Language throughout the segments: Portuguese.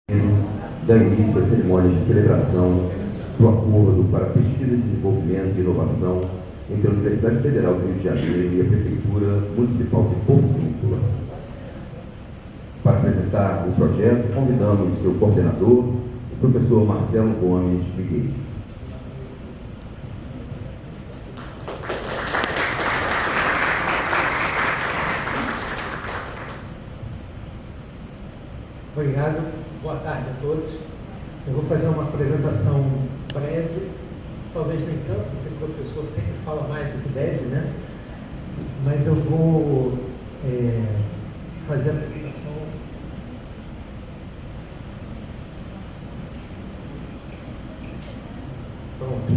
Da início à cerimônia de celebração do acordo para pesquisa, desenvolvimento e inovação entre a Universidade Federal do Rio de Janeiro e a Prefeitura Municipal de Porciúncula. Para apresentar o projeto, convidamos o seu coordenador, o professor Marcelo Gomes Miguel. Obrigado. Boa tarde a todos. Eu vou fazer uma apresentação breve, talvez nem tanto, porque o professor sempre fala mais do que deve, né? Mas eu vou fazer a apresentação. Pronto.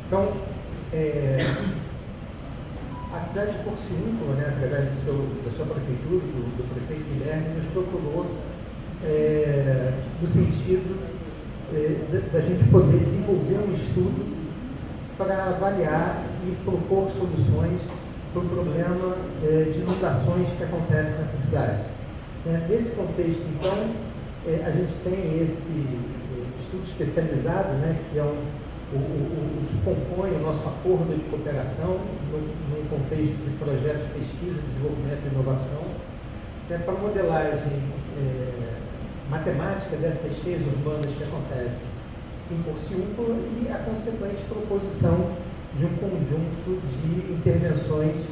Então, a cidade de Porciúncula, né, através da sua prefeitura, do prefeito Guilherme, nos procurou no sentido da gente poder desenvolver um estudo para avaliar e propor soluções para o problema de inundações que acontece nessa cidade. Nesse contexto, então, a gente tem esse estudo especializado, né, que é o que compõe o nosso acordo de cooperação no contexto de projetos de pesquisa, desenvolvimento e inovação, para a modelagem matemática dessas cheias urbanas que acontecem em Porciúncula e a consequente proposição de um conjunto de intervenções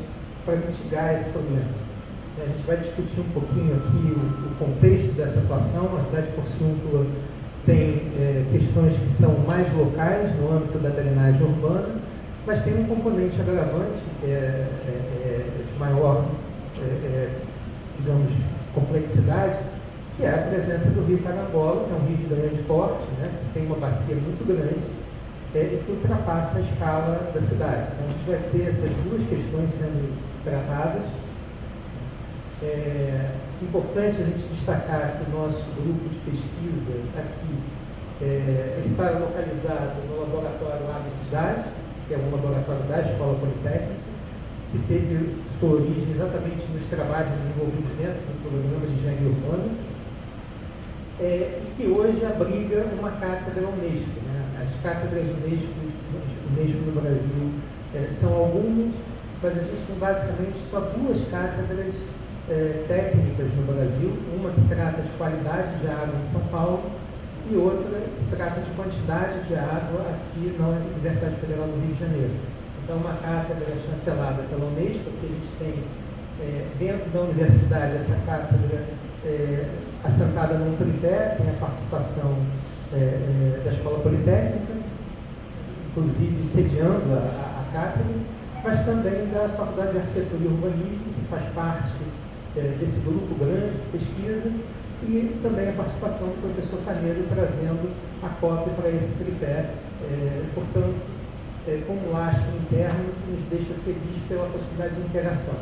para mitigar esse problema. A gente vai discutir um pouquinho aqui o contexto dessa atuação. A cidade de Porciúncula tem questões que são mais locais no âmbito da drenagem urbana, mas tem um componente agravante que é de maior, digamos, complexidade, que é a presença do rio Carangola, que é um rio de grande porte, né, que tem uma bacia muito grande e que ultrapassa a escala da cidade. Então, a gente vai ter essas duas questões sendo tratadas. Importante a gente destacar que o nosso grupo de pesquisa aqui ele está localizado no laboratório Ave Cidade, que é um laboratório da Escola Politécnica, que teve sua origem exatamente nos trabalhos desenvolvidos dentro do programa de engenharia urbana, e que hoje abriga uma cátedra Unesco. Né? As cátedras Unesco no Brasil são algumas, mas a gente tem basicamente só duas cátedras técnicas no Brasil, uma que trata de qualidade de água em São Paulo e outra que trata de quantidade de água aqui na Universidade Federal do Rio de Janeiro. Então, uma cátedra chancelada pela Unesco, que a gente tem dentro da universidade essa cátedra assentada num tripé, tem a participação da Escola Politécnica, inclusive sediando a cátedra, mas também da Faculdade de Arquitetura e Urbanismo, que faz parte desse grupo grande de pesquisa, e também a participação do professor Caneiro trazendo a cópia para esse tripé, portanto, com um lastro interno que nos deixa feliz pela possibilidade de interação.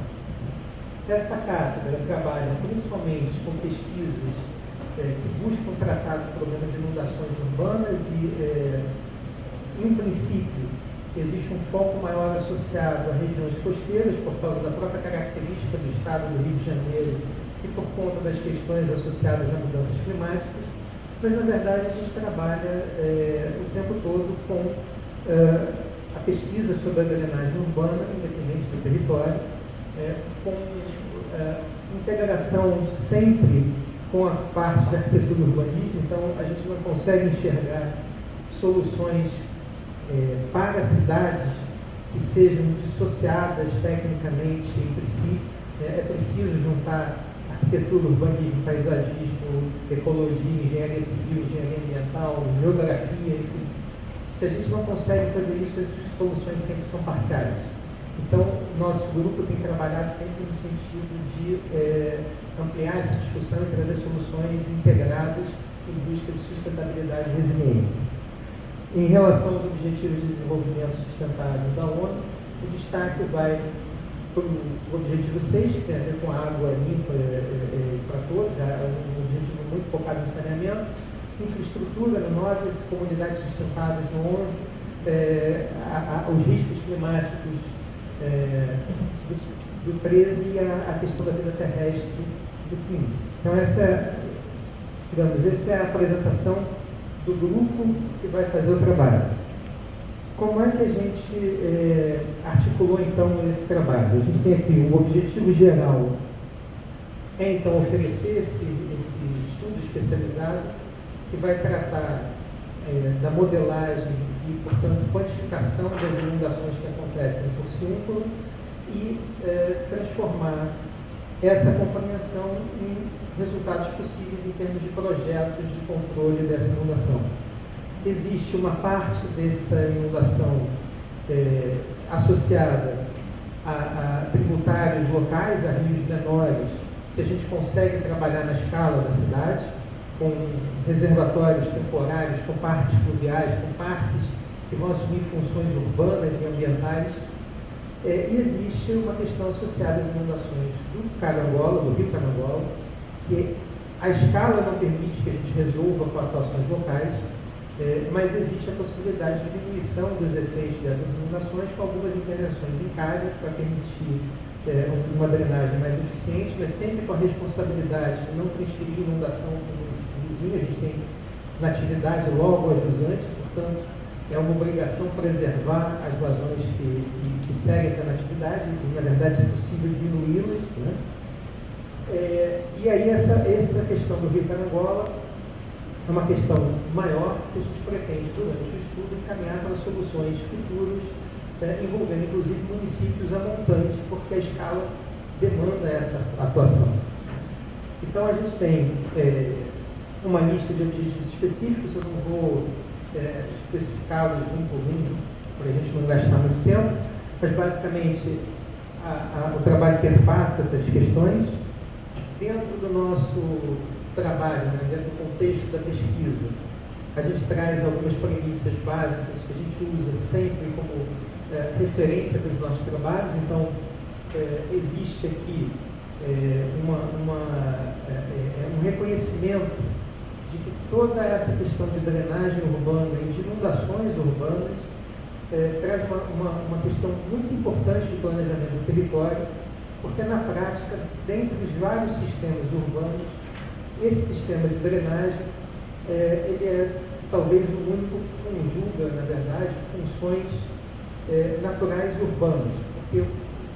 Essa cátedra trabalha principalmente com pesquisas que buscam tratar do problema de inundações urbanas e, em princípio, existe um foco maior associado a regiões costeiras, por causa da própria característica do estado do Rio de Janeiro e por conta das questões associadas a mudanças climáticas, mas, na verdade, a gente trabalha o tempo todo com a pesquisa sobre a drenagem urbana, independente do território, com integração sempre com a parte da arquitetura e urbanismo. Então, a gente não consegue enxergar soluções para cidades que sejam dissociadas tecnicamente entre si. É preciso juntar arquitetura, urbanismo, paisagismo, ecologia, engenharia civil, engenharia ambiental, geografia, enfim. Se a gente não consegue fazer isso, as soluções sempre são parciais. Então, nosso grupo tem trabalhado sempre no sentido de ampliar essa discussão e trazer soluções integradas em busca de sustentabilidade e resiliência. Em relação aos Objetivos de Desenvolvimento Sustentável da ONU, o destaque vai para o Objetivo 6, que tem a ver com a água limpa para todos, é um objetivo muito focado em saneamento, infraestrutura no 9, comunidades sustentáveis no 11, os riscos climáticos do 13 e a questão da vida terrestre do 15. Então, essa é a apresentação do grupo que vai fazer o trabalho. Como é que a gente articulou, então, esse trabalho? A gente tem aqui o objetivo geral, então, oferecer esse estudo especializado que vai tratar da modelagem e, portanto, quantificação das inundações que acontecem no porciúnculo e transformar essa compreensão em resultados possíveis em termos de projetos de controle dessa inundação. Existe uma parte dessa inundação associada a tributários locais, a rios menores, que a gente consegue trabalhar na escala da cidade, com reservatórios temporários, com parques fluviais, com parques que vão assumir funções urbanas e ambientais. E existe uma questão associada às inundações do Carangola, do rio Carangola, que a escala não permite que a gente resolva com atuações locais, mas existe a possibilidade de diminuição dos efeitos dessas inundações com algumas intervenções em calha para permitir uma drenagem mais eficiente, mas sempre com a responsabilidade de não transferir inundação para o município vizinho. A gente tem natividade logo ajusante, portanto, é uma obrigação preservar as vazões que seguem a natividade e, na verdade, se possível, diminuí-las, né? E aí essa questão do rio Carangola é uma questão maior que a gente pretende, durante o estudo, encaminhar para soluções futuras, envolvendo, inclusive, municípios a montante, porque a escala demanda essa atuação. Então, a gente tem uma lista de objetivos específicos, eu não vou especificá-los um por um, para a gente não gastar muito tempo, mas, basicamente, o trabalho perpassa essas questões. Dentro do nosso trabalho, né, dentro do contexto da pesquisa, a gente traz algumas premissas básicas que a gente usa sempre como referência para os nossos trabalhos. Então, existe aqui um reconhecimento de que toda essa questão de drenagem urbana e de inundações urbanas traz uma questão muito importante de planejamento do território, porque na prática, dentre os vários sistemas urbanos, esse sistema de drenagem ele é talvez o único que conjuga, na verdade, funções naturais e urbanas, porque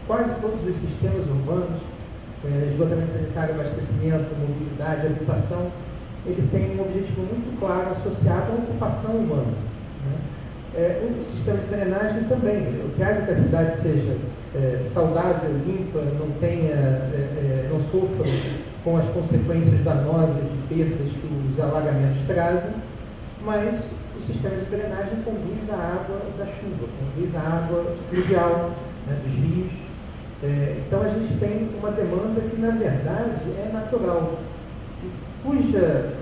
quase todos os sistemas urbanos, esgotamento sanitário, abastecimento, mobilidade, habitação, ele tem um objetivo muito claro associado à ocupação humana, né? O sistema de drenagem também, eu quero que a cidade seja saudável, limpa, não sofra com as consequências danosas de perdas que os alagamentos trazem, mas o sistema de drenagem conduz a água da chuva, conduz a água fluvial, né, dos rios. Então a gente tem uma demanda que, na verdade, é natural, cuja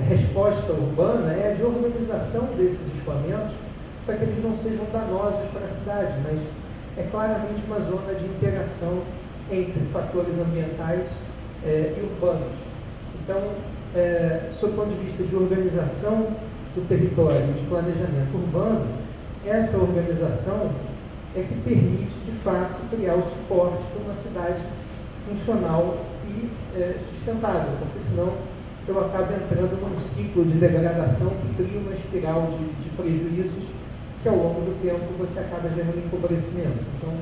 resposta urbana é a de organização desses escoamentos para que eles não sejam danosos para a cidade, mas é claramente uma zona de interação entre fatores ambientais e urbanos. Então, sob o ponto de vista de organização do território e de planejamento urbano, essa organização é que permite, de fato, criar o suporte para uma cidade funcional e sustentável, porque senão eu acabo entrando num ciclo de degradação que cria uma espiral de prejuízos que, ao longo do tempo, você acaba gerando empobrecimento. Então,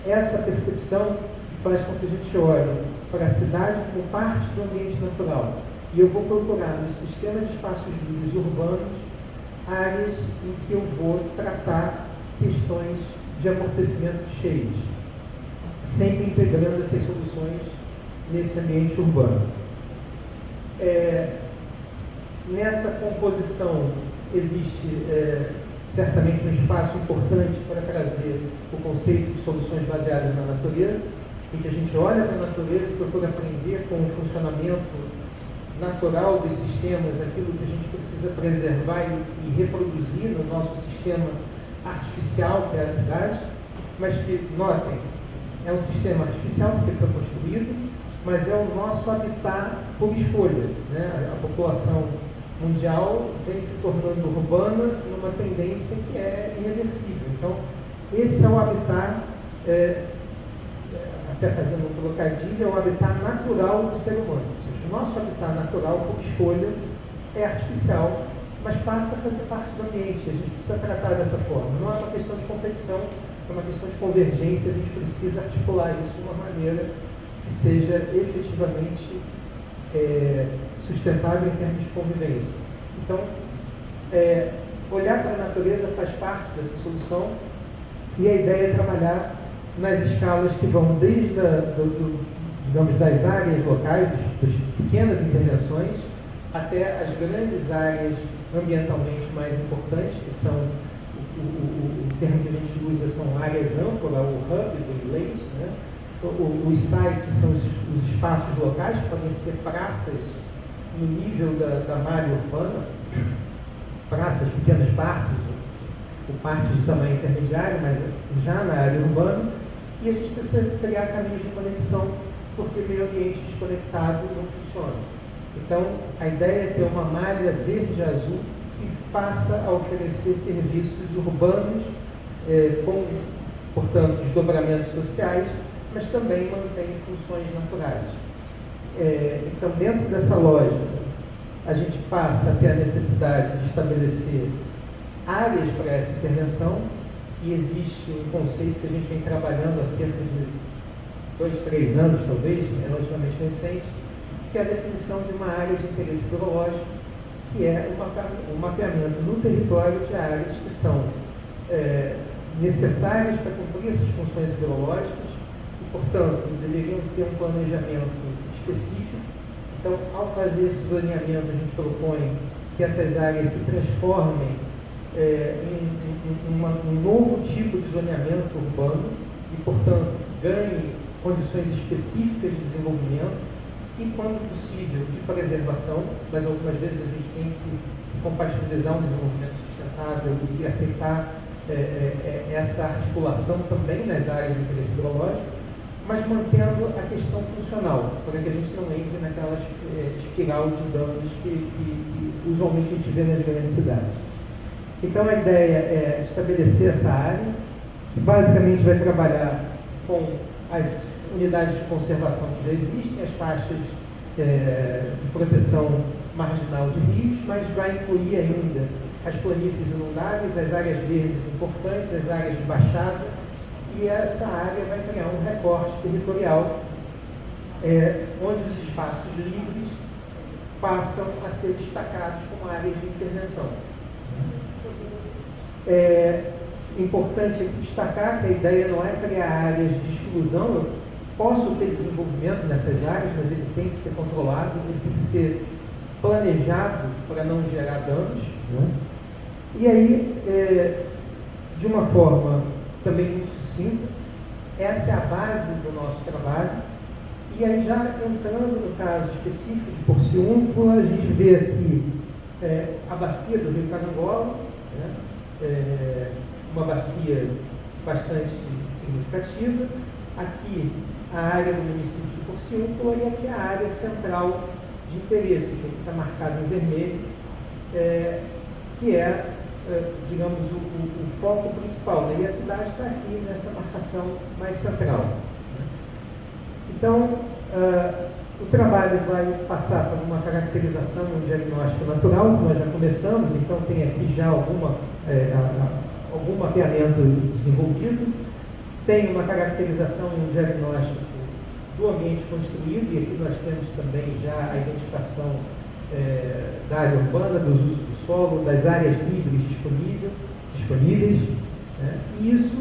essa percepção faz com que a gente olhe para a cidade como parte do ambiente natural. E eu vou procurar no sistema de espaços livres urbanos áreas em que eu vou tratar questões de amortecimento de cheias, sempre integrando essas soluções nesse ambiente urbano. Nessa composição existe certamente um espaço importante para trazer o conceito de soluções baseadas na natureza, em que a gente olha para a natureza e procura aprender com o funcionamento natural dos sistemas, aquilo que a gente precisa preservar e reproduzir no nosso sistema artificial, que é a cidade, mas que, notem, é um sistema artificial porque foi construído, mas é o nosso habitat por escolha, né? A população mundial vem se tornando urbana numa tendência que é irreversível. Então, esse é o habitat até fazendo um trocadilho, é o habitat natural do ser humano. Ou seja, o nosso habitat natural, por escolha, é artificial, mas passa a fazer parte do ambiente. A gente precisa tratar dessa forma. Não é uma questão de competição, é uma questão de convergência. A gente precisa articular isso de uma maneira que seja efetivamente sustentável em termos de convivência. Então, olhar para a natureza faz parte dessa solução, e a ideia é trabalhar nas escalas que vão desde digamos, das áreas locais, das pequenas intervenções, até as grandes áreas ambientalmente mais importantes, que são, o termo que a gente usa são áreas âncoras, o hub do inglês, né? Os sites são os espaços locais, que podem ser praças no nível da malha urbana, praças, pequenos parques, ou parques de tamanho intermediário, mas já na área urbana, e a gente precisa criar caminhos de conexão, porque meio ambiente desconectado não funciona. Então, a ideia é ter uma malha verde e azul que passa a oferecer serviços urbanos, com, portanto, desdobramentos sociais, mas também mantém funções naturais. Então, dentro dessa lógica, a gente passa a ter a necessidade de estabelecer áreas para essa intervenção, e existe um conceito que a gente vem trabalhando há cerca de 2, 3 anos, talvez, é relativamente recente, que é a definição de uma área de interesse biológico, que é o mapeamento no território de áreas que são necessárias para cumprir essas funções biológicas e, portanto, deveriam ter um planejamento específico. Então, ao fazer esse zoneamento, a gente propõe que essas áreas se transformem em um novo tipo de zoneamento urbano e, portanto, ganhe condições específicas de desenvolvimento e, quando possível, de preservação, mas algumas vezes a gente tem que compatibilizar um desenvolvimento sustentável e aceitar essa articulação também nas áreas de interesse biológico, mas mantendo a questão funcional, para que a gente não entre naquela espiral de danos que usualmente a gente vê nas grandes cidades. Então, a ideia é estabelecer essa área, que basicamente vai trabalhar com as unidades de conservação que já existem, as faixas de proteção marginal de rios, mas vai incluir ainda as planícies inundáveis, as áreas verdes importantes, as áreas de baixada, e essa área vai criar um recorte territorial onde os espaços livres passam a ser destacados como áreas de intervenção. É importante destacar que a ideia não é criar áreas de exclusão. Eu posso ter desenvolvimento nessas áreas, mas ele tem que ser controlado, ele tem que ser planejado para não gerar danos, né? E aí, de uma forma também muito sucinta, essa é a base do nosso trabalho. E aí, já entrando no caso específico de Porciúncula, a gente vê aqui a bacia do Rio Carangola, né? Uma bacia bastante significativa. Aqui a área do município de Porciúncula e aqui a área central de interesse, que aqui está marcado em vermelho, que digamos, o foco principal, né? E a cidade está aqui nessa marcação mais central. Então, o trabalho vai passar por uma caracterização, um diagnóstico natural, que nós já começamos, então tem aqui já algum mapeamento desenvolvido, tem uma caracterização e um diagnóstico do ambiente construído, e aqui nós temos também já a identificação da área urbana, dos usos do solo, das áreas livres disponíveis, né? E isso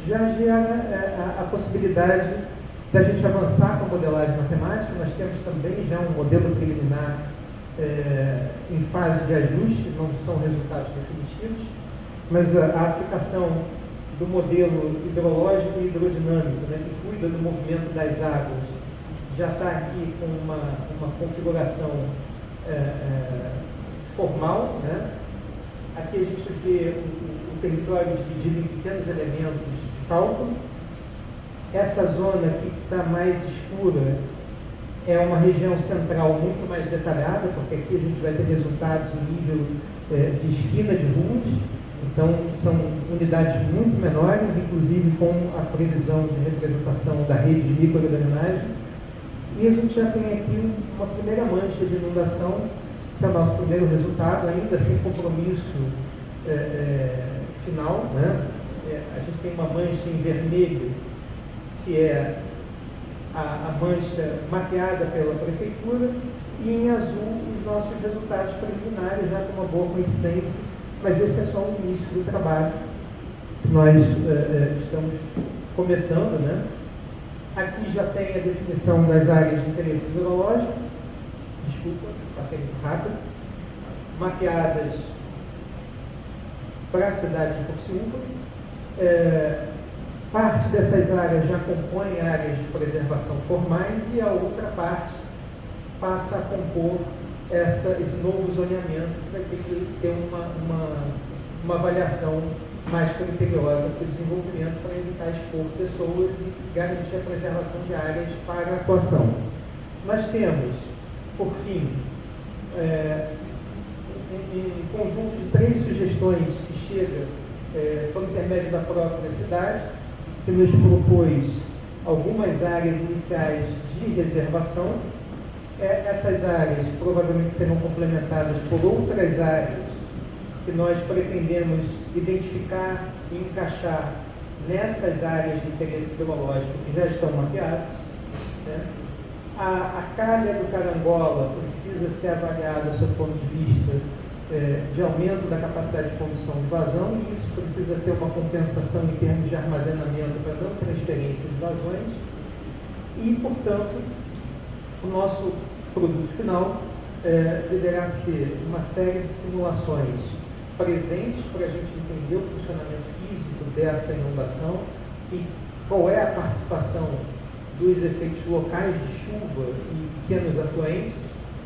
já gera a possibilidade da gente avançar com a modelagem matemática. Nós temos também já um modelo preliminar em fase de ajuste, não são resultados definitivos, mas a aplicação do modelo hidrológico e hidrodinâmico, né, que cuida do movimento das águas, já está aqui com uma configuração formal, né? Aqui a gente vê o território dividido em pequenos elementos de cálculo. Essa zona aqui que está mais escura é uma região central muito mais detalhada, porque aqui a gente vai ter resultados em nível de esquina de ruas. Então, são unidades muito menores, inclusive com a previsão de representação da rede de microdrenagem. E a gente já tem aqui uma primeira mancha de inundação, que é o nosso primeiro resultado, ainda sem compromisso final, né? A gente tem uma mancha em vermelho, que é a mancha mapeada pela prefeitura, e em azul os nossos resultados preliminares, já com uma boa coincidência, mas esse é só o início do trabalho. Nós estamos começando, né? Aqui já tem a definição das áreas de interesse hidrológico, desculpa, passei muito rápido, mapeadas para a cidade de Porciúncula. Parte dessas áreas já compõem áreas de preservação formais e a outra parte passa a compor esse novo zoneamento, que vai ter que ter uma avaliação mais criteriosa para o desenvolvimento, para evitar expor pessoas e garantir a preservação de áreas para a atuação. Nós temos, por fim, um conjunto de 3 sugestões que chega por intermédio da própria cidade, que nos propôs algumas áreas iniciais de reservação. Essas áreas provavelmente serão complementadas por outras áreas que nós pretendemos identificar e encaixar nessas áreas de interesse biológico que já estão mapeadas, né? A calha do Carangola precisa ser avaliada sob o ponto de vista de aumento da capacidade de condução de vazão, e isso precisa ter uma compensação em termos de armazenamento para não transferência de vazões, e, portanto, o nosso produto final deverá ser uma série de simulações presentes para a gente entender o funcionamento físico dessa inundação e qual é a participação dos efeitos locais de chuva e pequenos afluentes,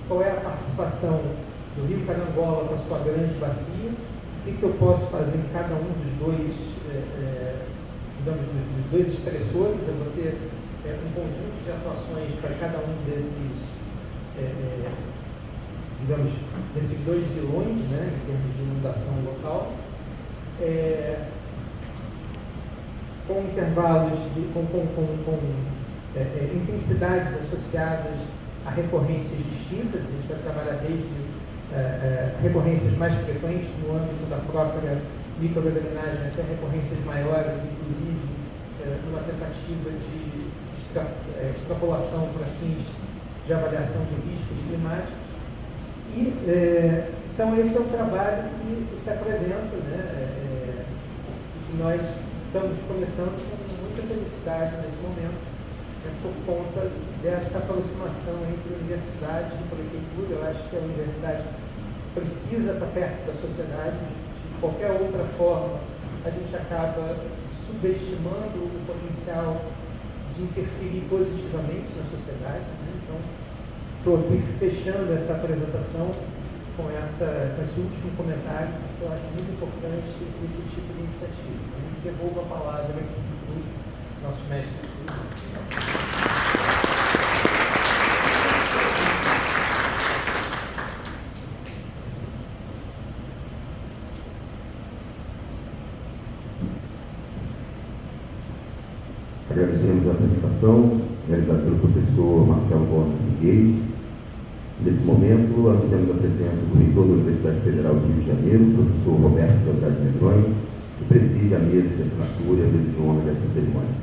qual é a participação do Rio Carangola com a sua grande bacia, o que eu posso fazer em cada um dos dois, digamos, dos dois estressores. Eu vou ter um conjunto de atuações para cada um desses, digamos, desses 2 vilões, né, em termos de inundação local, com intervalos, com intensidades associadas a recorrências distintas. A gente vai trabalhar desde recorrências mais frequentes no âmbito da própria microdrenagem até recorrências maiores, inclusive numa tentativa de extrapolação para fins de avaliação de riscos climáticos. Então esse é o trabalho que se apresenta, né? Nós estamos começando com muita felicidade nesse momento, por conta dessa aproximação entre universidade e prefeitura. Eu acho que a universidade precisa estar perto da sociedade. De qualquer outra forma, a gente acaba subestimando o potencial de interferir positivamente na sociedade, né? Então, estou aqui fechando essa apresentação com esse último comentário, que eu acho muito importante esse tipo de iniciativa. Devolvo a palavra aqui para o nosso mestre. Agradecemos a apresentação realizada pelo professor Marcelo Gomes Figueiredo. Nesse momento, anunciamos a presença do reitor da Universidade Federal do Rio de Janeiro, professor Roberto de Andrade Medronho, que preside a mesa de assinatura e a mesa de honra desta cerimônia.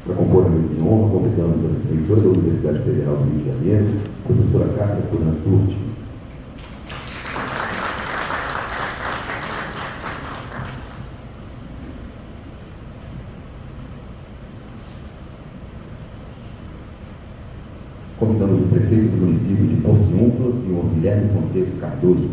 Para compor a mesa de honra, convidamos a reitora da Universidade Federal do Rio de Janeiro, professora Cássia Turan Turti. Convidamos o prefeito do município de Porciúncula, senhor Guilherme Fonseca Cardoso.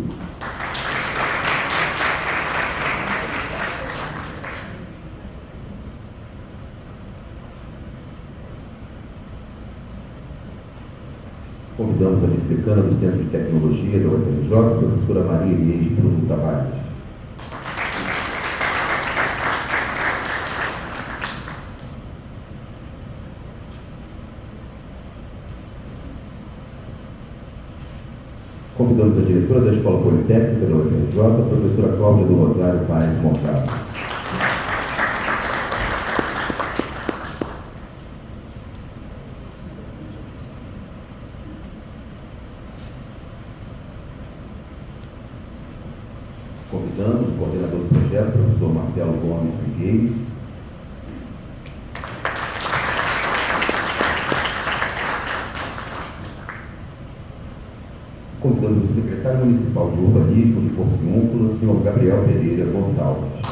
Convidamos a vice-decana do Centro de Tecnologia da UFRJ, a professora Maria Inês Bruno Tavares. Convidamos a diretora da Escola Politécnica da UFRJ, a professora Cláudia do Rosário Paes Montalvo. Convidamos o coordenador do projeto, professor Marcelo Gomes Figueiredo. Convidamos o secretário municipal de urbanismo de Porciúncula, senhor Gabriel Pereira Gonçalves.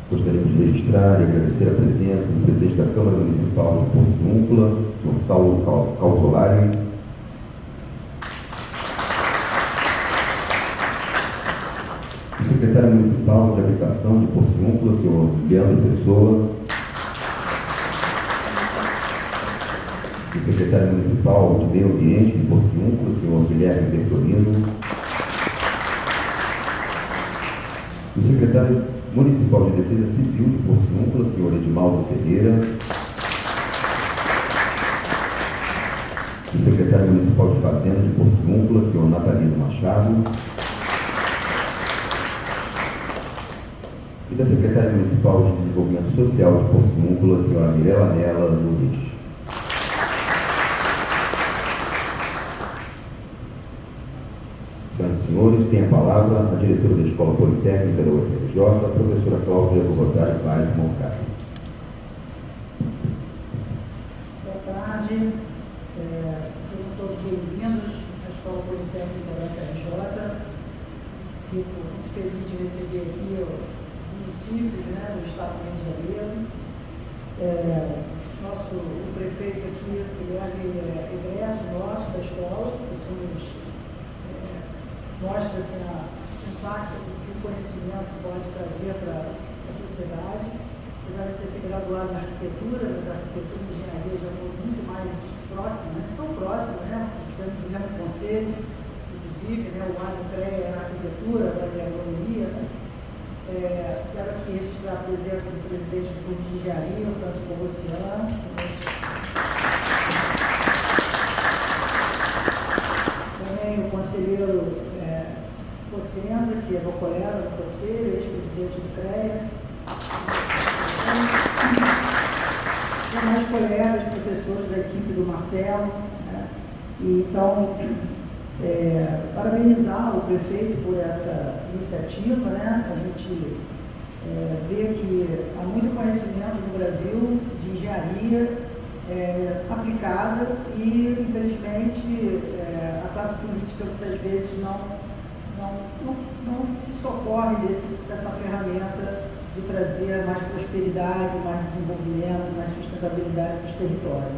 Gostaríamos de registrar e agradecer a presença do presidente da Câmara Municipal de Porciúncula, senhor Saulo Calzolari, o secretário municipal de Habitação de Porciúncula, senhor Leandro Pessoa, o secretário municipal de Meio Ambiente de Porciúncula, senhor Guilherme Bertolino, o secretário municipal de Defesa Civil de Porciúncula, senhor Edimaldo Ferreira, o secretário municipal de Fazenda de Porciúncula, senhor Natalino Machado, e da secretária municipal de Desenvolvimento Social de Porciúncula, senhora Mirela Nela Nunes. Senhoras e senhores, tem a palavra a diretora da Escola Politécnica da UFRJ, a professora Cláudia do Rosário Paes Montalvo. Boa tarde, sejam todos bem-vindos à Escola Politécnica da UFRJ. Fico muito feliz de receber aqui municípios, do Estado do Rio de Janeiro. O prefeito aqui, Guilherme, egresso nosso da escola, mostra assim, o impacto que o conhecimento pode trazer para a sociedade. Apesar de ter se graduado em arquitetura, mas a arquitetura e a engenharia já foram muito mais próximas, são próximas, tivemos o mesmo conselho, inclusive, o ADCREA na arquitetura, agora é a agronomia. Quero aqui registrar a presença do presidente do curso de engenharia, o Francisco Rossiano. Também o conselheiro Cossenza, que é meu colega do conselho, ex-presidente do CREA. Tem mais colegas, professores da equipe do Marcelo. E, então, parabenizar o prefeito por essa iniciativa, A gente vê que há muito conhecimento no Brasil de engenharia aplicada e, infelizmente, a classe política muitas vezes não se socorre dessa ferramenta de trazer mais prosperidade, mais desenvolvimento, mais sustentabilidade para os territórios.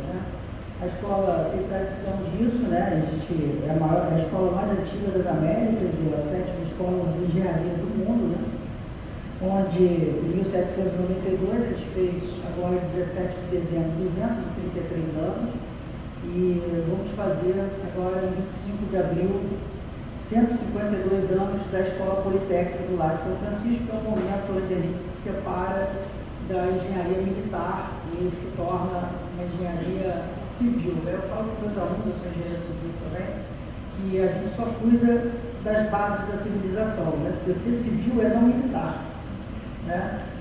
A escola tem tradição disso, A gente é a escola mais antiga das Américas e a 7ª escola de engenharia do mundo, Onde, em 1792, a gente fez, agora, em 17 de dezembro, 233 anos, e vamos fazer, agora, em 25 de abril, 152 anos da Escola Politécnica do Lar de São Francisco, que é o momento onde a gente se separa da engenharia militar e se torna uma engenharia civil. Eu falo com meus alunos, eu sou engenheira civil também, que a gente só cuida das bases da civilização, Porque ser civil é não militar,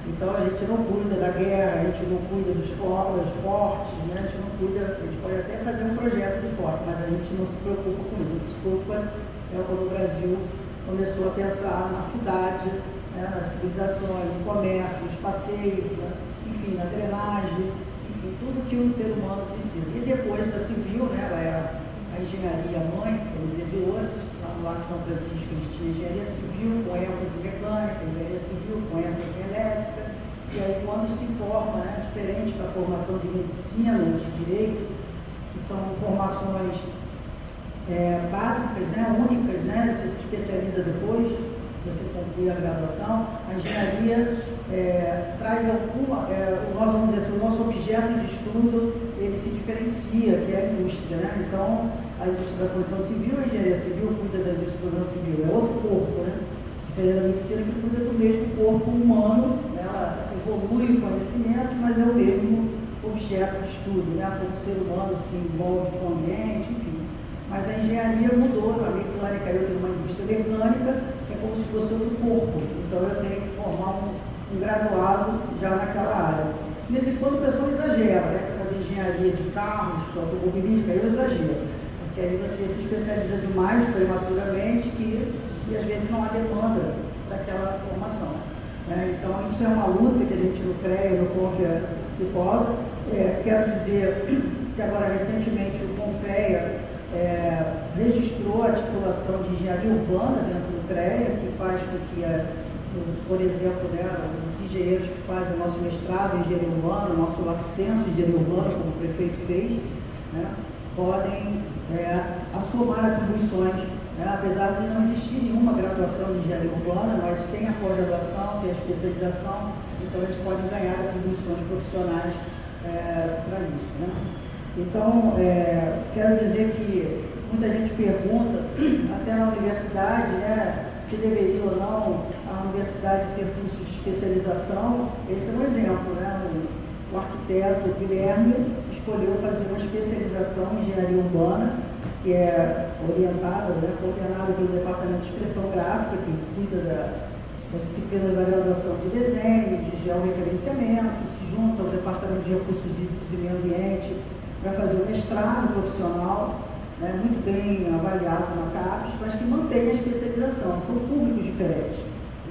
Então a gente não cuida da guerra, a gente não cuida dos fortes, A gente não cuida, a gente pode até fazer um projeto de forte, mas a gente não se preocupa com isso. A gente se preocupa quando o Brasil começou a pensar na cidade, nas civilizações, no comércio, nos passeios, enfim, na drenagem, enfim, tudo que um ser humano precisa. E depois da civil, ela era a engenharia mãe, vamos dizer, de outros, lá no Largo de São Francisco a gente tinha engenharia civil com ênfase mecânica, engenharia civil com ênfase elétrica, e aí quando se forma, diferente da formação de medicina, de direito, que são formações básicas, né, únicas, né, você se especializa depois, você conclui a graduação. A engenharia traz nós vamos dizer assim, o nosso objeto de estudo, ele se diferencia, que é a indústria, né? Então, a indústria da construção civil, a engenharia civil cuida da indústria da construção civil, é outro corpo, né? Diferente da medicina, que cuida do mesmo corpo humano, né? Ela evolui o conhecimento, mas é o mesmo objeto de estudo, né? Como o ser humano se envolve com o ambiente, enfim. Mas a engenharia mudou, a mecânica, eu tenho uma indústria mecânica, é como se fosse outro corpo, então eu tenho que formar um graduado já naquela área. De vez em quando a pessoa exagera, né? Para fazer engenharia de carros, de automobilística, aí eu exagero, porque aí você se especializa demais prematuramente e às vezes não há demanda para aquela formação. Né? Então isso é uma luta que a gente no CREA e no CONFEA se coloca. Quero dizer que agora recentemente o CONFEA registrou a titulação de engenharia urbana dentro do CREA, que faz com que, por exemplo, né, os engenheiros que fazem o nosso mestrado em engenharia urbana, o nosso lapsenso em engenharia urbana, como o prefeito fez, né, podem assomar atribuições, né, apesar de não existir nenhuma graduação de engenharia urbana, mas tem a pós-graduação, tem a especialização, então eles podem ganhar atribuições profissionais para isso. Né? Então, quero dizer que muita gente pergunta, até na universidade, né, se deveria ou não a universidade ter cursos de especialização. Esse é um exemplo, né? O arquiteto Guilherme escolheu fazer uma especialização em engenharia urbana, que é orientada, né, coordenada pelo Departamento de Expressão Gráfica, que cuida das disciplinas da graduação de desenho, de georreferenciamento, se junta ao Departamento de Recursos Hídricos e Meio Ambiente, para fazer o mestrado profissional, né, muito bem avaliado na CAPES, mas que mantém a especialização, são públicos diferentes.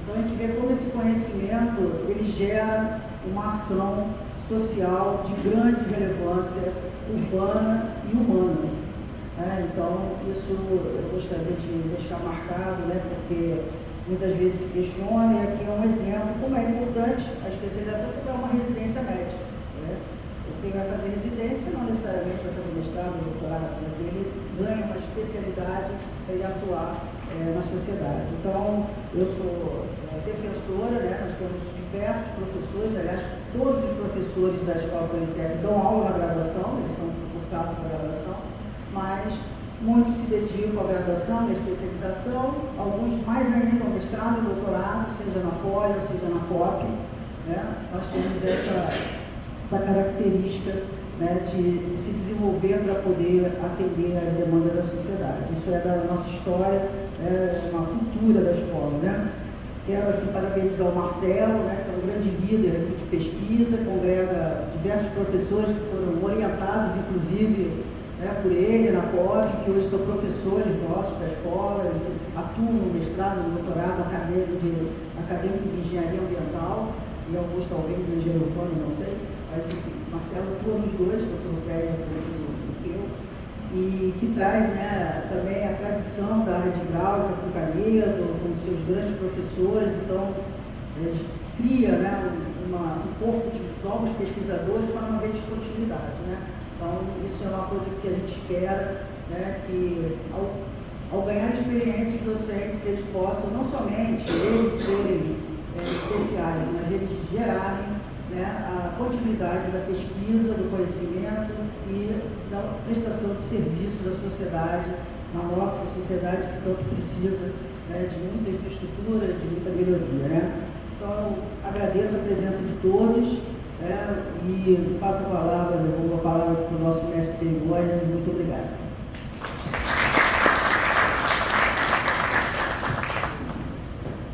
Então a gente vê como esse conhecimento ele gera uma ação social de grande relevância urbana e humana. Né? Então isso eu gostaria de deixar marcado, né, porque muitas vezes se questiona, e aqui é um exemplo como é importante a especialização, porque é uma residência médica. Né? Quem vai fazer residência não necessariamente vai fazer mestrado, doutorado, mas ele ganha uma especialidade para ele atuar na sociedade. Então, eu sou defensora, né? Nós temos diversos professores, aliás, todos os professores da Escola Politécnica dão aula na graduação, eles são concursados para graduação, mas muitos se dedicam à graduação e à especialização, alguns mais ainda ao mestrado e doutorado, seja na Poli ou seja na COP. Né? Nós temos essa característica, né, de se desenvolver para poder atender às demandas da sociedade. Isso é da nossa história, é uma cultura da escola. Né? Quero assim, parabenizar o Marcelo, né, que é um grande líder aqui de pesquisa, congrega diversos professores que foram orientados, inclusive, né, por ele na POP, que hoje são professores nossos da escola, eles atuam no mestrado, no doutorado acadêmico de engenharia ambiental, e alguns talvez de engenharia urbana, não sei. Mas, enfim, Marcelo atua nos dois, doutor Rupério e eu, e que traz, né, também a tradição da área de hidráulica com Canedo, com seus grandes professores. Então, cria, né, um corpo de novos pesquisadores para não haver descontinuidade. Né? Então, isso é uma coisa que a gente espera, né, que ao ganhar experiência os docentes, eles possam não somente eles serem especiais, mas eles gerarem, né, a continuidade da pesquisa, do conhecimento e da prestação de serviços à sociedade, na nossa sociedade que tanto precisa, né, de muita infraestrutura, de muita melhoria. Né? Então, agradeço a presença de todos, né, e passo a palavra, devolvo a palavra para o nosso mestre cerimônia. Muito obrigado.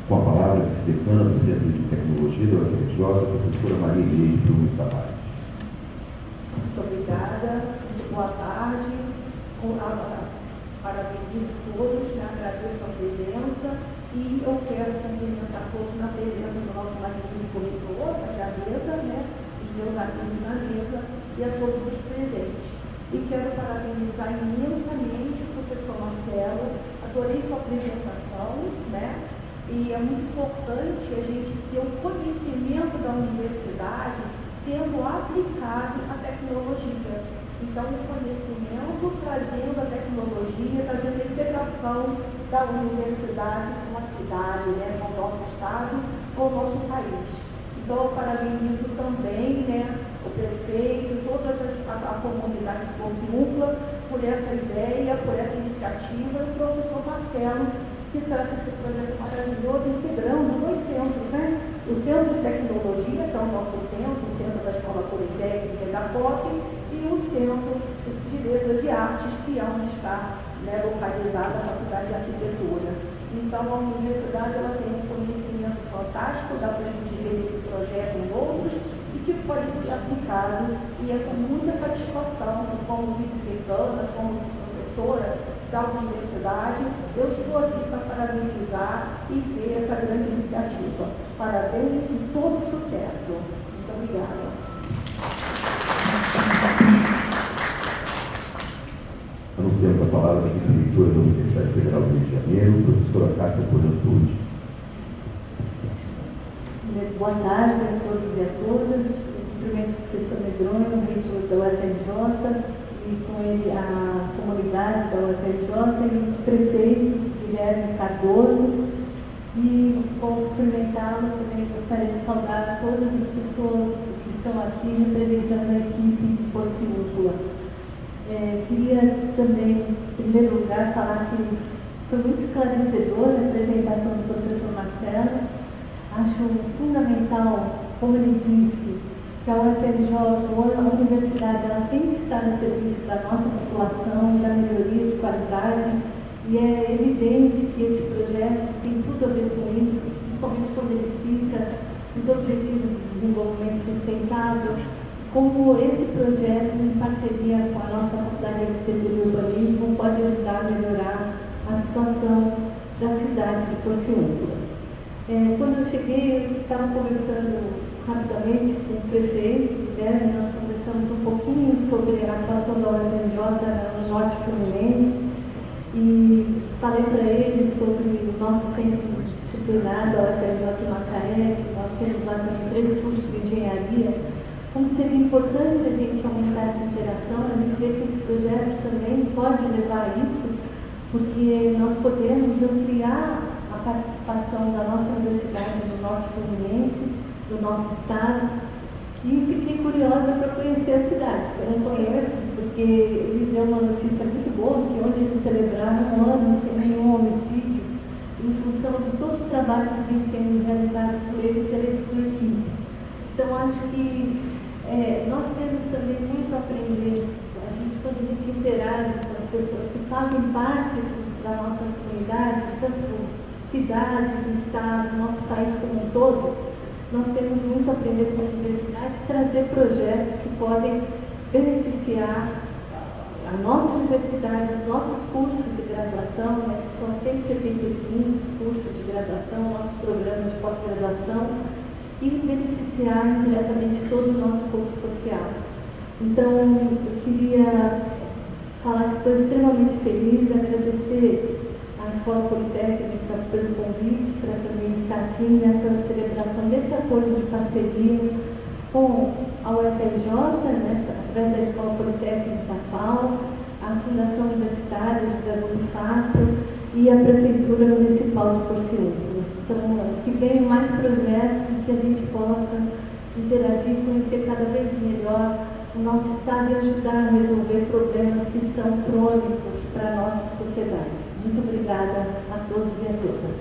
Com a palavra, a decana do Centro de Tecnologia da UFRJ, a professora Maria Inês Bruno Tavares. Muito obrigada, boa tarde, parabenizo todos, né? Agradeço a presença e eu quero cumprimentar todos na presença do nosso magnífico reitor, da mesa, né? Os meus amigos na mesa e a todos os presentes. E quero parabenizar imensamente o professor Marcelo, adorei sua apresentação, né? E é muito importante a gente ter o conhecimento da universidade sendo aplicado à tecnologia. Então, o conhecimento trazendo a tecnologia, trazendo a integração da universidade com a cidade, né, com o nosso estado, com o nosso país. Então, eu parabenizo também, né, o prefeito, toda a comunidade de Porciúncula por essa ideia, por essa iniciativa, e o professor Marcelo, que traz esse projeto maravilhoso, integrando dois centros, né? O Centro de Tecnologia, que é o nosso centro, o Centro da Escola Politécnica e da POC, e o Centro de Letras e Artes, que é onde está, né, localizada a Faculdade de Arquitetura. Então, a universidade ela tem um conhecimento fantástico, dá para a gente ver esse projeto em outros, e que pode ser aplicado, e é com muita satisfação, como vice-decana, como vice-professora da universidade, eu estou aqui para parabenizar e ver essa grande iniciativa. Parabéns e todo sucesso. Muito obrigada. Anunciamos a palavra da vice-reitora da Universidade Federal do Rio de Janeiro, professora Cássia Portantucci. Boa tarde a todos e a todas. Cumprimento o professor Medronho, reitor da UFRJ, e com ele a comunidade da UFRJ e o prefeito Guilherme Cardoso. E vou cumprimentá-lo também, gostaria de saudar todas as pessoas que estão aqui representando a equipe de Porciúncula. Queria também, em primeiro lugar, falar que foi muito esclarecedora a apresentação do professor Marcelo. Acho fundamental, como ele disse, que a UFRJ, a universidade, ela tem que estar a serviço da nossa população, da melhoria de qualidade, e é evidente que esse projeto tem tudo a ver com isso, principalmente quando ele cita os Objetivos de Desenvolvimento Sustentável, como esse projeto, em parceria com a nossa Faculdade de Arquitetura e Urbanismo, pode ajudar a melhorar a situação da cidade de Porciúncula. Quando eu cheguei, eu estava conversando rapidamente com o prefeito, nós conversamos um pouquinho sobre a atuação da UFRJ no Norte Fluminense e falei para ele sobre o nosso centro disciplinar da UFRJ em Macaé, que nós temos lá também 3 cursos de engenharia, como seria importante a gente aumentar essa interação, a gente vê que esse projeto também pode levar a isso, porque nós podemos ampliar a participação da nossa universidade no Norte Fluminense, do nosso estado, e fiquei curiosa para conhecer a cidade, porque eu não conheço, porque ele deu uma notícia muito boa, que hoje eles celebraram um ano sem nenhum homicídio, em função de todo o trabalho que vem sendo realizado por ele e pela sua equipe. Então, acho que nós temos também muito a aprender. Quando a gente interage com as pessoas que fazem parte da nossa comunidade, tanto cidades, estado, nosso país como um todo, nós temos muito a aprender com a universidade e trazer projetos que podem beneficiar a nossa universidade, os nossos cursos de graduação, né, que são 175 cursos de graduação, nossos programas de pós-graduação, e beneficiar diretamente todo o nosso corpo social. Então, eu queria falar que estou extremamente feliz, agradecer à Escola Politécnica pelo convite para também estar aqui nessa celebração desse acordo de parceria com a UFRJ, né, através da Escola Politécnica da FAO, a Fundação Universitária José Bonifácio e a Prefeitura Municipal de Porciúncula. Então, que venham mais projetos e que a gente possa interagir, conhecer cada vez melhor o nosso estado e ajudar a resolver problemas que são crônicos para a nossa sociedade. Muito obrigada a todos e a todas.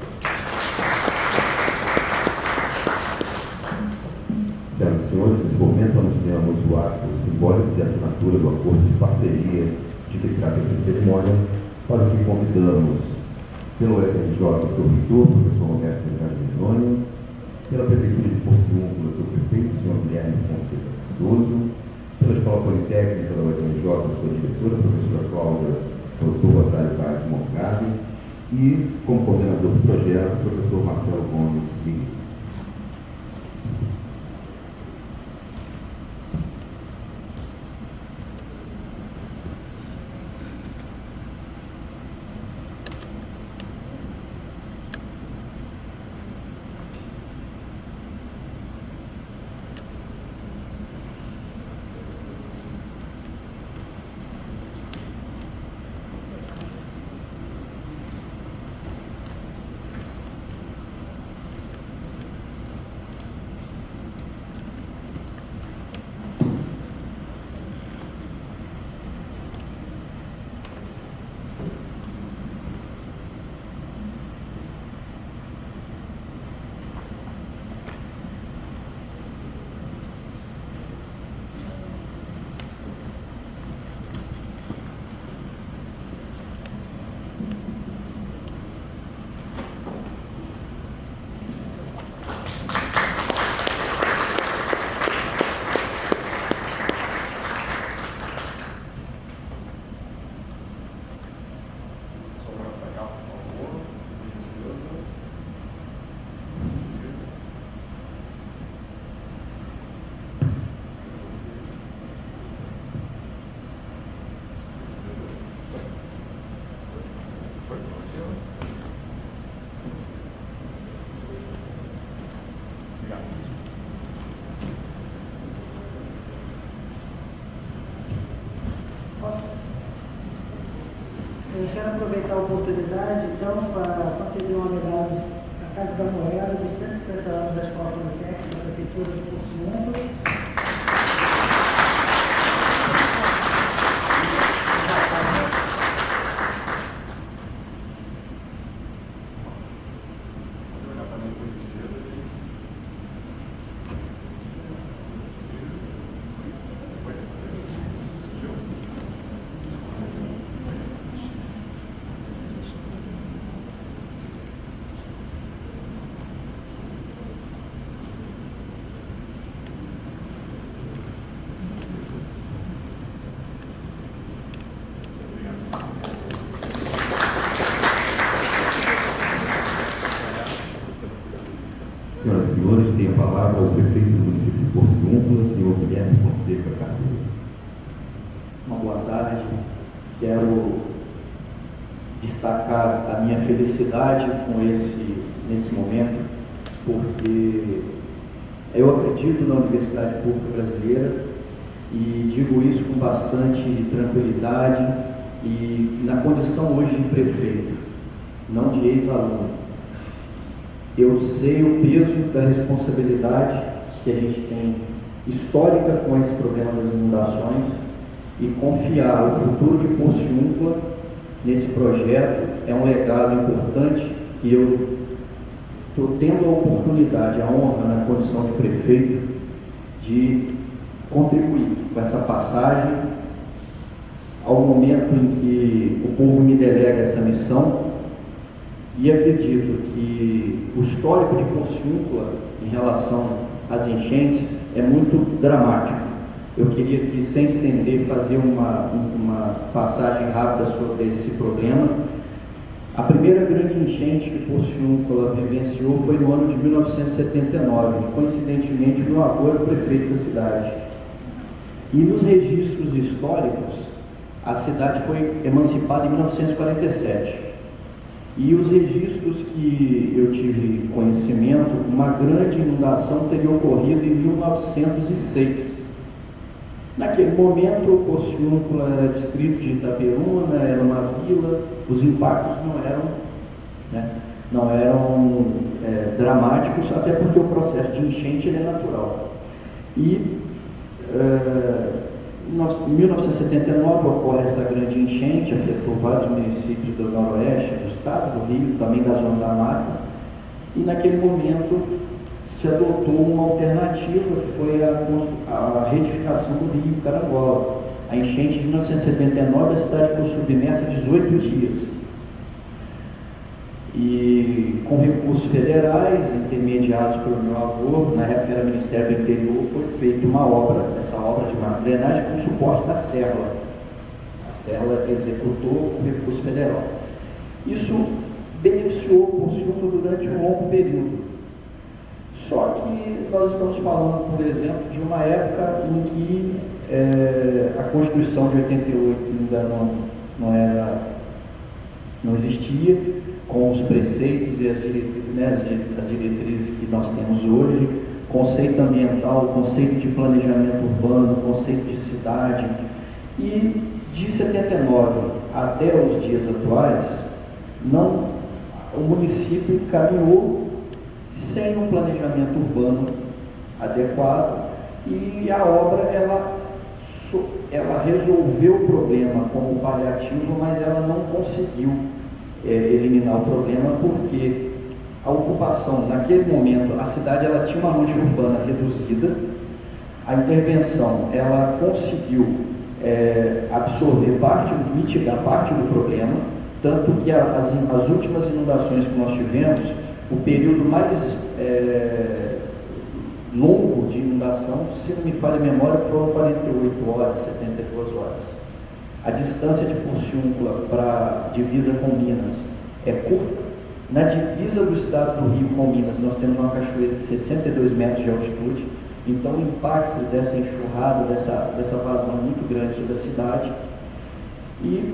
Senhoras e senhores, nesse momento anunciamos o ato simbólico de assinatura do acordo de parceria de que trata essa cerimônia, para o que convidamos pelo UFRJ, seu reitor, professor Roberto Medronho, pela Prefeitura de Porciúncula, seu prefeito, senhor Guilherme Fonseca Cardoso, pela Escola Politécnica da UFRJ, sua diretora, professora Cláudia Doutor Otário Paz Morgado, e, como coordenador do projeto, o professor Marcelo Gomes Miguel. quero aproveitar a oportunidade, então, para conceder uma medalha à Casa da Moeda dos 150 anos da Escola Politécnica da Prefeitura de Porciúncula. Senhoras e senhores, tem a palavra o prefeito do município de Porciúncula, senhor Guilherme Fonseca Cardoso. Uma boa tarde. Quero destacar a minha felicidade nesse momento, porque eu acredito na Universidade Pública Brasileira e digo isso com bastante tranquilidade e na condição hoje de prefeito, não de ex-aluno. Eu sei o peso da responsabilidade que a gente tem histórica com esse problema das inundações e confiar o futuro de Porciúncula nesse projeto é um legado importante que eu estou tendo a oportunidade, a honra na condição de prefeito de contribuir com essa passagem ao momento em que o povo me delega essa missão. E acredito que o histórico de Porciúncula em relação às enchentes é muito dramático. Eu queria aqui, sem estender, fazer uma passagem rápida sobre esse problema. A primeira grande enchente que Porciúncula vivenciou foi no ano de 1979. Coincidentemente, meu avô era o prefeito da cidade. E nos registros históricos, a cidade foi emancipada em 1947. E os registros que eu tive conhecimento, uma grande inundação teria ocorrido em 1906. Naquele momento, Porciúncula era distrito de Itaperuna, era uma vila, os impactos não eram dramáticos, até porque o processo de enchente ele é natural. E em 1979 ocorre essa grande enchente, afetou vários municípios do noroeste do estado, do Rio, também da zona da mata, e naquele momento se adotou uma alternativa que foi a retificação do rio Carangola. A enchente de 1979, a cidade ficou submersa 18 dias. E com recursos federais, intermediados pelo meu avô, na época era Ministério do Interior, foi feita uma obra, essa obra de macro-drenagem com suporte da Serra. A Serra executou com recurso federal. Isso beneficiou o Porciúncula durante um longo período. Só que nós estamos falando, por exemplo, de uma época em que a Constituição de 88 ainda não existia, com os preceitos e as diretrizes que nós temos hoje, conceito ambiental, conceito de planejamento urbano, conceito de cidade. E de 79 até os dias atuais, o município caminhou sem um planejamento urbano adequado e a obra ela resolveu o problema como paliativo, mas ela não conseguiu eliminar o problema, porque a ocupação, naquele momento, a cidade ela tinha uma mancha urbana reduzida, a intervenção ela conseguiu mitigar parte do problema, tanto que as últimas inundações que nós tivemos, o período mais longo de inundação, se não me falha a memória, foram 48 horas, 72 horas. A distância de Porciúncula para a divisa com Minas é curta. Na divisa do estado do Rio com Minas, nós temos uma cachoeira de 62 metros de altitude, então o impacto dessa enxurrada, dessa vazão muito grande sobre a cidade. E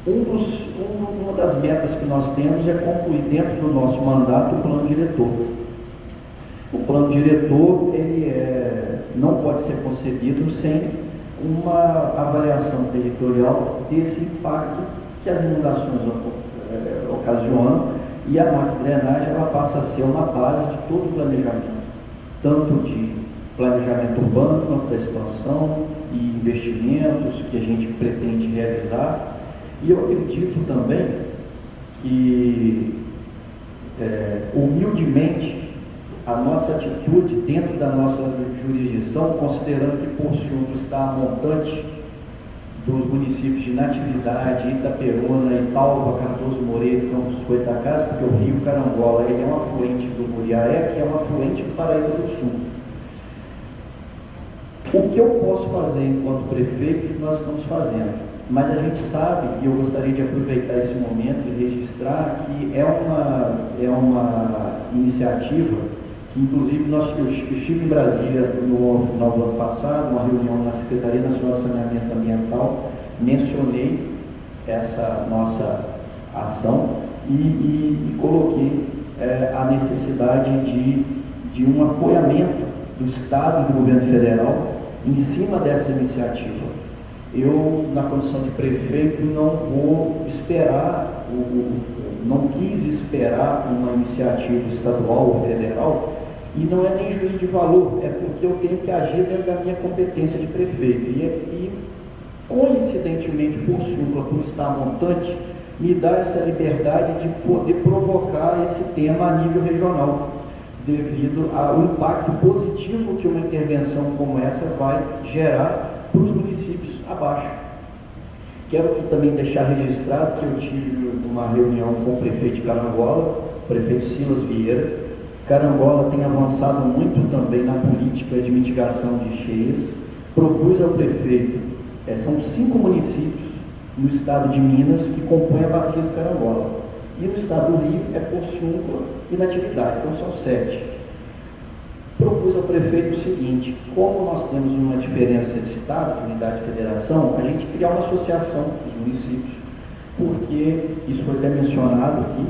uma das metas que nós temos é concluir dentro do nosso mandato o plano diretor. O plano diretor não pode ser concebido sem uma avaliação territorial desse impacto que as inundações ocasionam, e a macrodrenagem ela passa a ser uma base de todo o planejamento, tanto de planejamento urbano quanto da expansão e investimentos que a gente pretende realizar. E eu acredito também que, humildemente, a nossa atitude dentro da nossa jurisdição, considerando que Porciúncula está a montante dos municípios de Natividade, Itaperuna, Itaúba, Cardoso Moreira e Campos Goytacazes, porque o rio Carangola ele é um afluente do Muriaé, que é um afluente do Paraíba do Sul. O que eu posso fazer enquanto prefeito, nós estamos fazendo. Mas a gente sabe, e eu gostaria de aproveitar esse momento e registrar, que é uma iniciativa que, inclusive, eu estive em Brasília no final do ano passado, uma reunião na Secretaria Nacional de Saneamento Ambiental, mencionei essa nossa ação e coloquei a necessidade de um apoiamento do Estado e do Governo Federal em cima dessa iniciativa. Eu, na condição de prefeito, não vou esperar, não quis esperar uma iniciativa estadual ou federal, e não é nem juízo de valor, é porque eu tenho que agir dentro da minha competência de prefeito. E coincidentemente, Porciúncula, por estar montante, me dá essa liberdade de poder provocar esse tema a nível regional, devido ao impacto positivo que uma intervenção como essa vai gerar para os municípios abaixo. Quero aqui também deixar registrado que eu tive uma reunião com o prefeito de Carangola, o prefeito Silas Vieira. Carangola tem avançado muito também na política de mitigação de cheias. Propus ao prefeito, são 5 municípios no estado de Minas que compõem a bacia do Carangola. E no estado do Rio é Porciúncula e Natividade, então são 7. Propus ao prefeito o seguinte: como nós temos uma diferença de estado, de unidade de federação, a gente criar uma associação dos municípios, porque isso foi até mencionado aqui,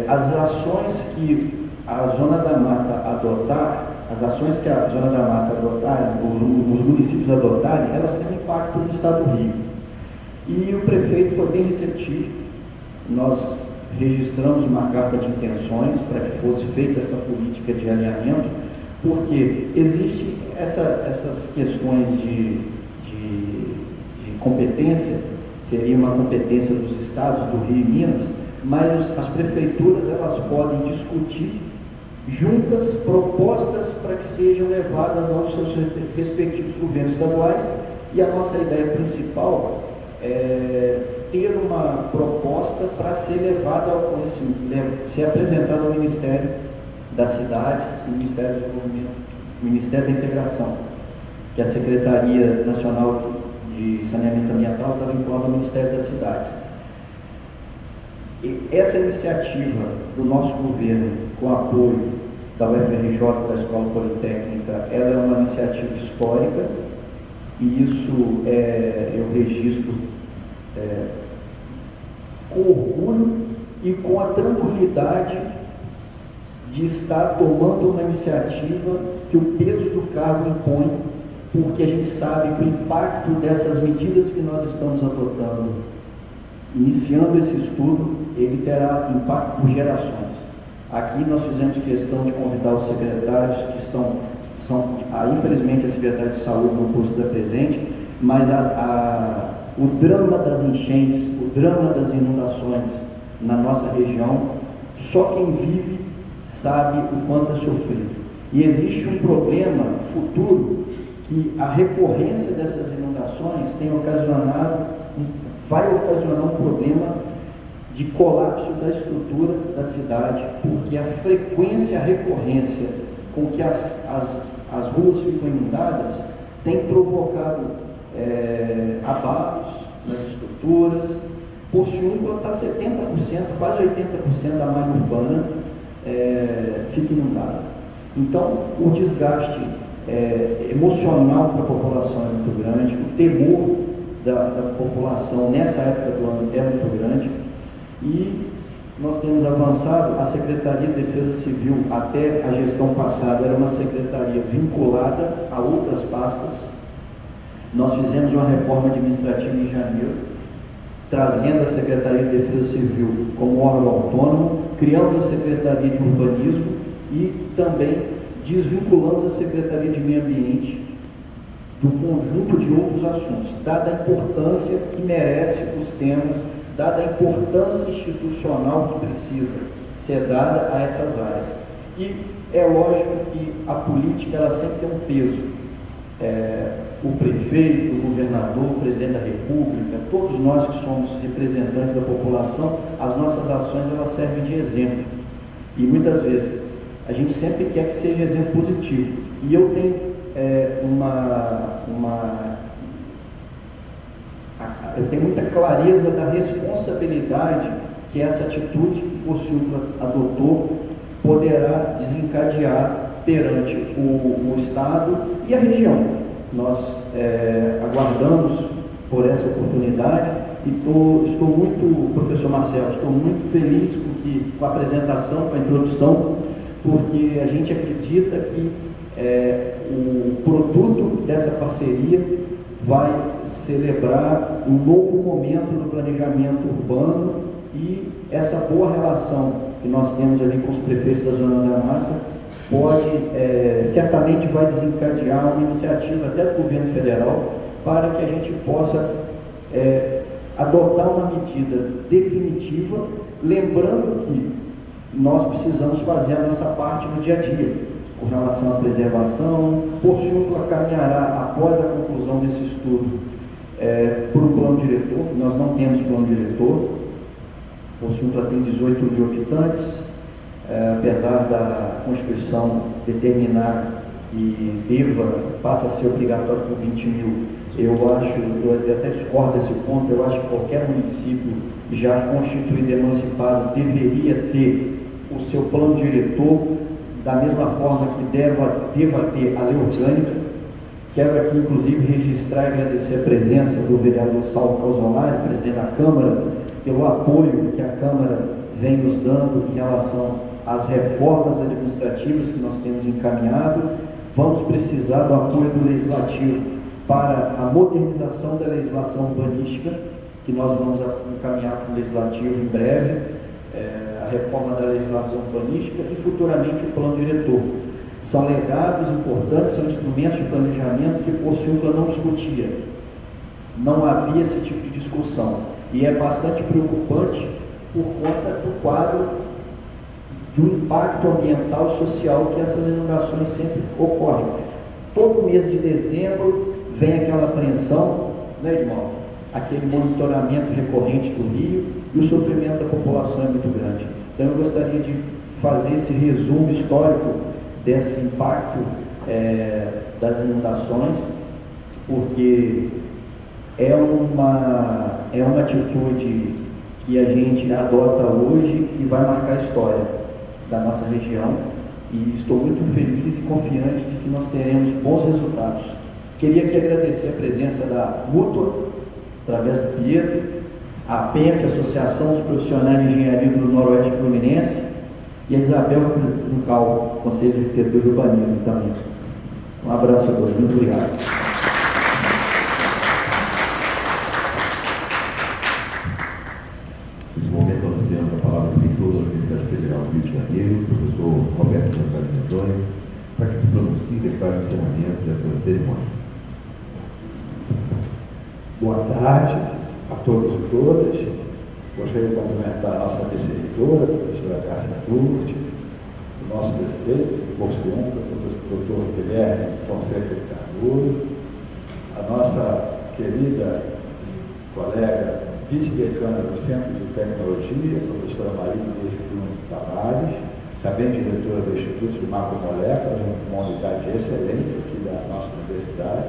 as ações que a Zona da Mata adotar, os municípios adotarem, elas têm impacto no estado do Rio. E o prefeito foi bem receptivo. Nós registramos uma carta de intenções para que fosse feita essa política de alinhamento, porque existem essas questões de competência, seria uma competência dos estados do Rio e Minas, mas as prefeituras elas podem discutir juntas propostas para que sejam levadas aos seus respectivos governos estaduais, e a nossa ideia principal é ter uma proposta para ser levada ao conhecimento, ser apresentada ao Ministério das Cidades e Ministério do Desenvolvimento, Ministério da Integração, que a Secretaria Nacional de Saneamento Ambiental está vinculada ao Ministério das Cidades. E essa iniciativa do nosso governo, com apoio da UFRJ, da Escola Politécnica, ela é uma iniciativa histórica, e isso eu registro com orgulho e com a tranquilidade de estar tomando uma iniciativa que o peso do cargo impõe, porque a gente sabe que o impacto dessas medidas que nós estamos adotando, iniciando esse estudo, ele terá impacto por gerações. Aqui nós fizemos questão de convidar os secretários que infelizmente a secretária de saúde não pôde estar presente, mas o drama das enchentes, o drama das inundações na nossa região, só quem vive sabe o quanto é sofrido. E existe um problema futuro que a recorrência dessas inundações vai ocasionar um problema de colapso da estrutura da cidade, porque a frequência, a recorrência com que as ruas ficam inundadas tem provocado abalos nas estruturas. Porciúncula está 70%, quase 80% da malha urbana fica inundada. Então, o desgaste emocional para a população é muito grande, o temor da população nessa época do ano é muito grande, e nós temos avançado. A Secretaria de Defesa Civil, até a gestão passada, era uma secretaria vinculada a outras pastas. Nós fizemos uma reforma administrativa em janeiro, trazendo a Secretaria de Defesa Civil como órgão autônomo, criamos a Secretaria de Urbanismo e também desvinculamos a Secretaria de Meio Ambiente do conjunto de outros assuntos, dada a importância que merece os temas, dada a importância institucional que precisa ser dada a essas áreas. E é lógico que a política ela sempre tem um peso. O prefeito, o governador, o presidente da República, todos nós que somos representantes da população, as nossas ações elas servem de exemplo. E muitas vezes a gente sempre quer que seja exemplo positivo. E eu tenho eu tenho muita clareza da responsabilidade que essa atitude que o Ciucla adotou poderá desencadear perante o Estado e a região. Nós aguardamos por essa oportunidade e estou muito, professor Marcelo, estou muito feliz com a apresentação, com a introdução, porque a gente acredita que o produto dessa parceria vai celebrar um novo momento no planejamento urbano e essa boa relação que nós temos ali com os prefeitos da Zona da Mata certamente vai desencadear uma iniciativa até do governo federal para que a gente possa adotar uma medida definitiva, lembrando que nós precisamos fazer a nossa parte no dia a dia, com relação à preservação. O Ciucla caminhará, após a conclusão desse estudo, por um plano diretor. Nós não temos plano diretor. O Ciucla tem 18 mil habitantes, apesar da Constituição determinar que passa a ser obrigatório por 20 mil. Eu até discordo desse ponto. Eu acho que qualquer município já constituído e emancipado deveria ter o seu plano diretor, da mesma forma que deva ter a lei orgânica. Quero aqui, inclusive, registrar e agradecer a presença do vereador Saulo Calzolari, presidente da Câmara, pelo apoio que a Câmara vem nos dando em relação às reformas administrativas que nós temos encaminhado. Vamos precisar do apoio do Legislativo para a modernização da legislação urbanística, que nós vamos encaminhar para o Legislativo em breve, a reforma da legislação urbanística e futuramente o plano diretor. São legados importantes, são instrumentos de planejamento que o Ciucla não discutia. Não havia esse tipo de discussão. E é bastante preocupante por conta do quadro do impacto ambiental e social que essas inundações sempre ocorrem. Todo mês de dezembro vem aquela apreensão, né, Edmar? Aquele monitoramento recorrente do rio e o sofrimento da população é muito grande. Então eu gostaria de fazer esse resumo histórico desse impacto das inundações, porque é uma atitude que a gente adota hoje e vai marcar a história da nossa região, e estou muito feliz e confiante de que nós teremos bons resultados. Queria aqui agradecer a presença da Mútua, através do Pietro, a PENF, Associação dos Profissionais de Engenharia do Noroeste Fluminense, e a Isabel Ducal, Conselho de Arquitetura e Urbanismo também. Um abraço a todos, muito obrigado. Nesse momento, anunciamos a palavra do reitor da Universidade Federal do Rio de Janeiro, professor Roberto Santana Antônio, para que se pronuncie e declare o encerramento dessa cerimônia. Boa tarde a todos e todas. Gostaria de cumprimentar a nossa vice-reitora, a professora Cássia Turti, o nosso prefeito, o Ciucla, o doutor Guilherme Fonseca de Cardoso, a nossa querida colega vice-decana do Centro de Tecnologia, a professora Maria Bruno Tavares, também diretora do Instituto de Macromoléculas, uma unidade de excelência aqui da nossa universidade,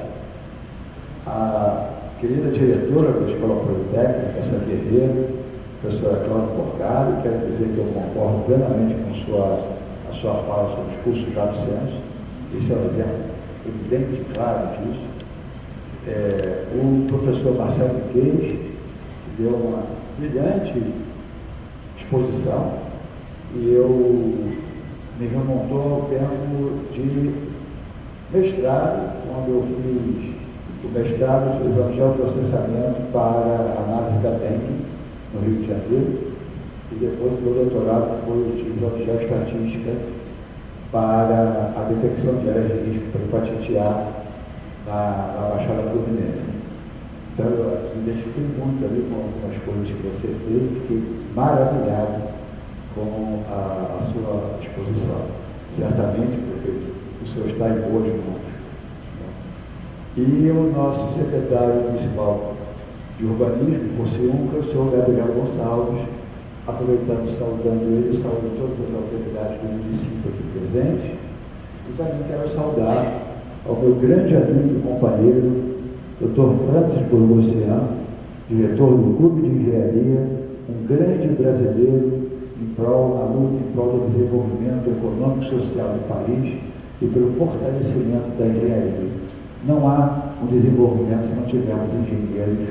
a querida diretora da Escola Politécnica, essa guerreira, professora Cláudia Porcaro. Quero dizer que eu concordo plenamente com a sua fala sobre os cursos de absenso. Esse é um exemplo evidente e claro disso. O professor Marcelo Queijo deu uma brilhante exposição e eu me remontou ao tempo de mestrado, quando eu fiz o mestrado utilizando geoprocessamento para análise da dengue no Rio de Janeiro, e depois o meu doutorado foi utilizando geoestatística para a detecção de áreas de risco para hepatite A na Baixada Fluminense. Então, eu me identifiquei muito ali com algumas coisas que você fez, fiquei maravilhado com a sua exposição. Certamente, prefeito, o senhor está em boas mãos. E o nosso secretário municipal de urbanismo, Porciúncula, o senhor Gabriel Gonçalves, aproveitando, saudando ele, saudando todas as autoridades do município aqui presentes, e também quero saudar ao meu grande amigo e companheiro, Dr. Francis Borgossian, diretor do Clube de Engenharia, um grande brasileiro na luta em prol do desenvolvimento econômico e social do país e pelo fortalecimento da engenharia. Não há um desenvolvimento se não tivermos engenheiros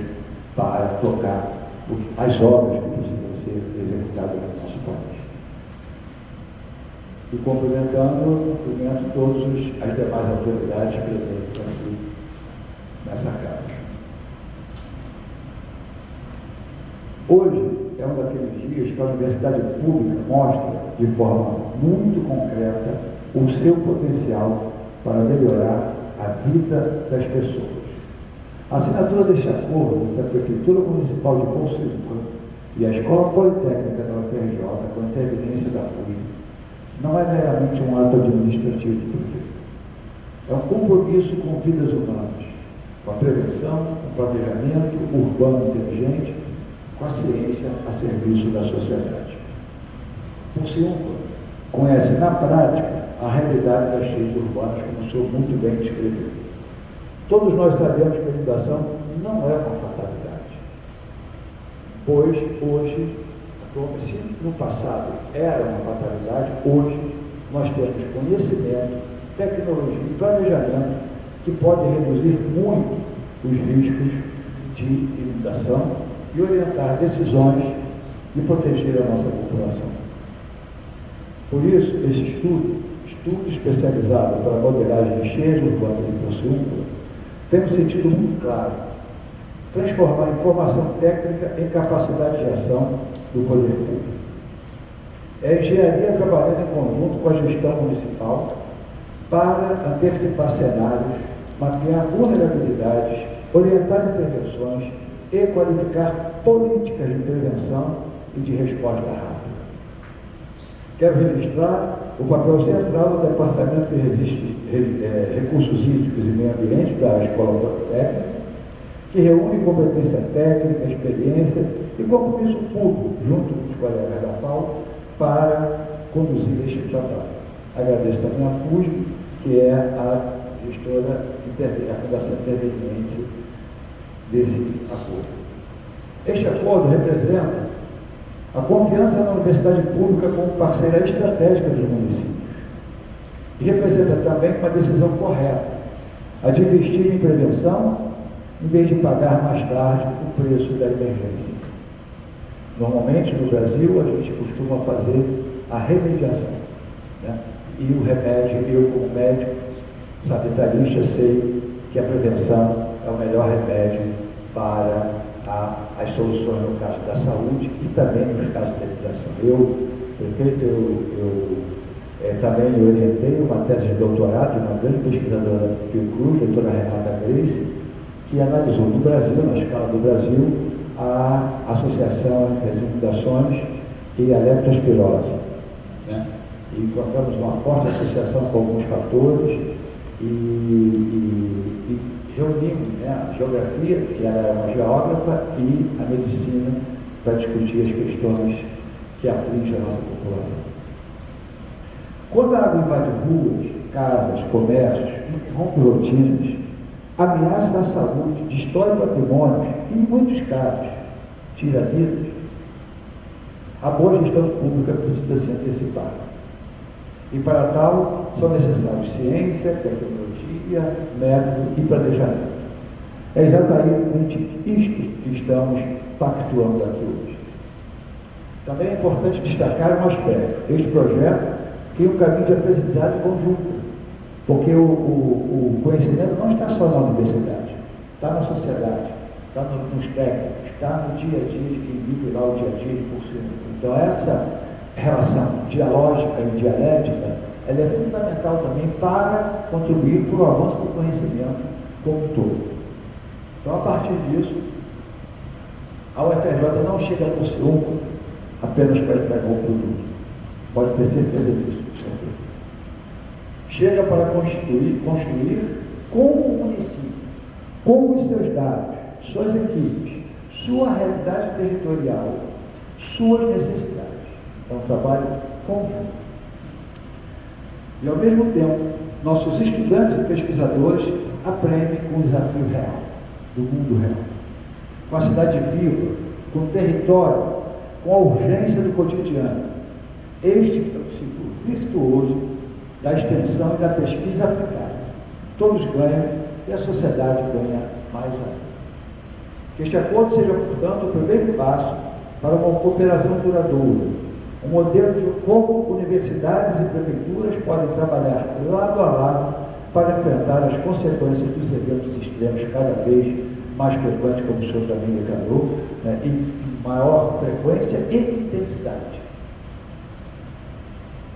para tocar as obras que precisam ser executadas no nosso país. E cumprimento todas as demais autoridades presentes aqui nessa casa. Hoje é um daqueles dias que a universidade pública mostra de forma muito concreta o seu potencial para melhorar a vida das pessoas. A assinatura deste acordo entre a Prefeitura Municipal de Porciúncula e a Escola Politécnica da UFRJ, com a interveniência da FUI, não é meramente um ato administrativo do prefeito. É um compromisso com vidas humanas, com a prevenção, com o planejamento urbano inteligente, com a ciência a serviço da sociedade. Porciúncula conhece na prática a realidade das cheias urbanas, como o senhor muito bem descreveu. Todos nós sabemos que a inundação não é uma fatalidade, pois hoje, se no passado era uma fatalidade, hoje nós temos conhecimento, tecnologia e planejamento que pode reduzir muito os riscos de inundação e orientar decisões e proteger a nossa população. Por isso, esse estudo especializado para a modelagem de cheias urbanas de Porciúncula, tem um sentido muito claro: transformar a informação técnica em capacidade de ação do poder público. É a engenharia trabalhando em conjunto com a gestão municipal para antecipar cenários, mapear vulnerabilidades, orientar intervenções e qualificar políticas de prevenção e de resposta rápida. Quero registrar o papel central do Departamento de Recursos Hídricos e Meio Ambiente da Escola Politécnica, que reúne competência técnica, experiência e compromisso público, junto com os colegas da FAO, para conduzir este trabalho. Agradeço também a FUSG, que é a gestora, a fundação interveniente desse acordo. Este acordo representa a confiança na universidade pública como parceira estratégica dos municípios e representa também uma decisão correta, a de investir em prevenção em vez de pagar mais tarde o preço da emergência. Normalmente no Brasil a gente costuma fazer a remediação, né? E o remédio, eu como médico sanitarista sei que a prevenção é o melhor remédio para as soluções no caso da saúde e também nos casos da educação. Eu, prefeito, também orientei uma tese de doutorado de uma grande pesquisadora da Fiocruz, a doutora Renata Grace, que analisou no Brasil, na escala do Brasil, a associação entre as inundações e a leptospirose, né? E encontramos uma forte associação com alguns fatores e reunimos, né, a geografia, que ela é uma geógrafa, e a medicina para discutir as questões que afligem a nossa população. Quando a água invade ruas, casas, comércios, interrompe rotinas, ameaça a saúde, destrói patrimônios e, em muitos casos, tira vidas, a boa gestão pública precisa se antecipar. E para tal, são necessários ciência, tecnologia, método e planejamento. É exatamente isto que estamos pactuando aqui hoje. Também é importante destacar um aspecto. Este projeto tem um caminho de aprendizagem conjunta, porque o conhecimento não está só na universidade. está na sociedade, está nos técnicos, está no dia a dia de quem vive lá o dia a dia de cursinho. Então essa relação dialógica e dialética, ela é fundamental também para contribuir para o avanço do conhecimento como um todo. Então, a partir disso, a UFRJ não chega no C1 apenas para entregar o produto. Pode ter certeza disso. Chega para construir com o município, com os seus dados, suas equipes, sua realidade territorial, suas necessidades. É um trabalho conjunto. E, ao mesmo tempo, nossos estudantes e pesquisadores aprendem com o desafio real, do mundo real. Com a cidade viva, com o território, com a urgência do cotidiano. Este é o ciclo virtuoso da extensão e da pesquisa aplicada. Todos ganham e a sociedade ganha mais ainda. Que este acordo seja, portanto, o primeiro passo para uma cooperação duradoura, um modelo de como universidades e prefeituras podem trabalhar lado a lado para enfrentar as consequências dos eventos extremos cada vez mais frequentes, como o senhor também declarou, né, em maior frequência e intensidade,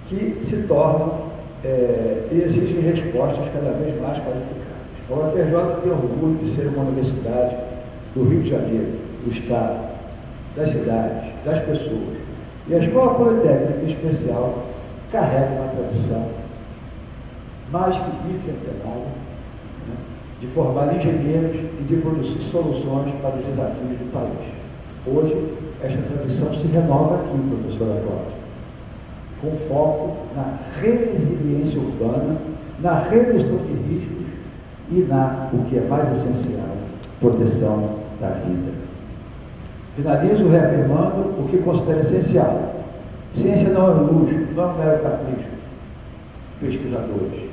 que se tornam e exigem respostas cada vez mais qualificadas. A UFRJ tem orgulho de ser uma universidade do Rio de Janeiro, do Estado, das cidades, das pessoas. E a Escola Politécnica, em especial, carrega uma tradição mais que bicentenária, né, de formar engenheiros e de produzir soluções para os desafios do país. Hoje, esta tradição se renova aqui, professora Cláudia, com foco na resiliência urbana, na redução de riscos e na, o que é mais essencial, proteção da vida. Finalizo reafirmando o que considero essencial. Ciência não é um luxo, não é um mero capricho. Pesquisadores.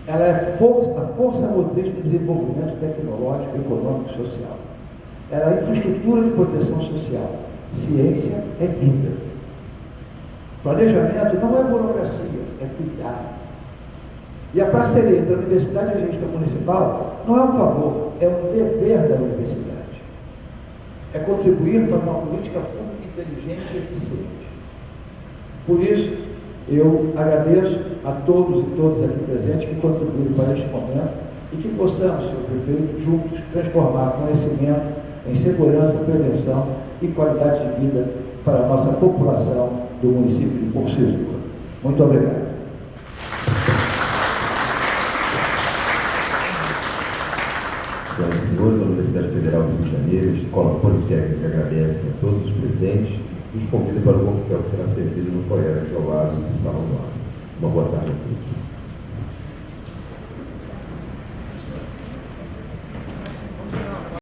Ela é a força motriz do desenvolvimento tecnológico, econômico e social. Ela é a infraestrutura de proteção social. Ciência é vida. Planejamento não é burocracia, é cuidar. E a parceria entre a Universidade e a Gestão Municipal não é um favor, é um dever da universidade. É contribuir para uma política pública inteligente e eficiente. Por isso, eu agradeço a todos e todas aqui presentes que contribuem para este momento e que possamos, senhor prefeito, juntos transformar conhecimento em segurança, prevenção e qualidade de vida para a nossa população do município de Porto Seguro. Muito obrigado. Senhoras e senhores, a Universidade Federal do Rio de Janeiro, a Escola Politécnica agradece a todos os presentes e os convida para o coquetel que será servido no foyer ao lado do Salão do Ar. Uma boa tarde a todos.